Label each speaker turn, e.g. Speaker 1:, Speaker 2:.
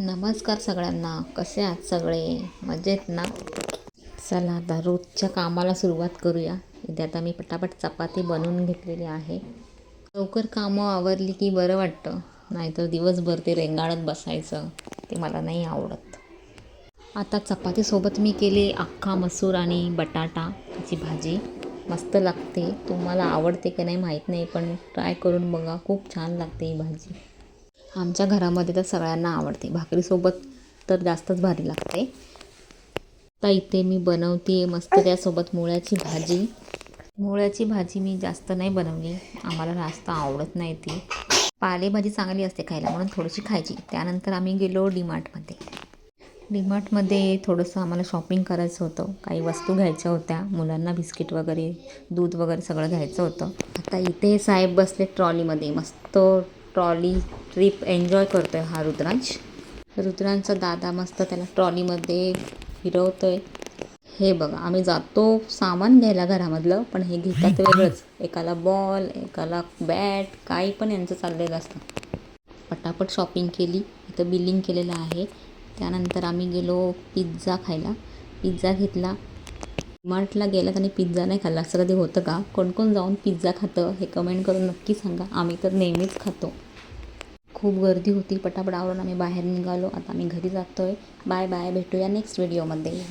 Speaker 1: नमस्कार सगळ्यांना. कसे आहात सगळे? मजेत ना? चला आता रोजच्या कामाला सुरुवात करूया. इथे आता मी पटापट चपाती बनवून घेतलेली आहे. लवकर कामं आवरली की बरं वाटतं, नाहीतर दिवसभर ते रेंगाळत बसायचं, ते मला नाही आवडत. आता चपातीसोबत मी केली अख्खा मसूर आणि बटाटा याची भाजी. मस्त लागते. तुम्हाला आवडते की नाही माहीत नाही, पण ट्राय करून बघा. खूप छान लागते ही भाजी. आमच्या घरामध्ये तर सगळ्यांना आवडते. भाकरीसोबत तर जास्तच भारी लागते. आता इथे मी बनवते मस्त त्यासोबत मुळ्याची भाजी. मुळ्याची भाजी मी जास्त नाही बनवली, आम्हाला जास्त आवडत नाही ती. पालेभाजी चांगली असते खायला म्हणून थोडीशी खायची. त्यानंतर आम्ही गेलो डीमार्टमध्ये. डीमार्टमध्ये थोडंसं आम्हाला शॉपिंग करायचं होतं. काही वस्तू घ्यायच्या होत्या. मुलांना बिस्किट वगैरे, दूध वगैरे सगळं घ्यायचं होतं. आता इथे साहेब बसले ट्रॉलीमध्ये. मस्त ट्रॉली ट्रिप एन्जॉय करतो आहे हा रुद्रांश. रुद्रांचा दादा मस्त त्याला ट्रॉलीमध्ये फिरवतो आहे. हे बघा, आम्ही जातो सामान घ्यायला घरामधलं, पण हे घेतात वेगळंच. एकाला बॉल, एकाला बॅट, काही पण यांचं चाललेलं असतं. पटापट शॉपिंग केली. इथं बिलिंग केलेलं आहे. त्यानंतर आम्ही गेलो पिझ्झा खायला. पिझ्झा घेतला. डीमार्टला गेलात आणि पिझ्झा नाही खाल्ला असं कधी होतं का? कोण कोण जाऊन पिझ्झा खातं हे कमेंट करून नक्की सांगा. आम्ही तर नेहमीच खातो. खूप गर्दी होती. पटापट आवरून आम्ही बाहेर निघालो. आता आम्ही घरी जातो आहे. Bye bye. भेटूया नेक्स्ट व्हिडिओमध्ये.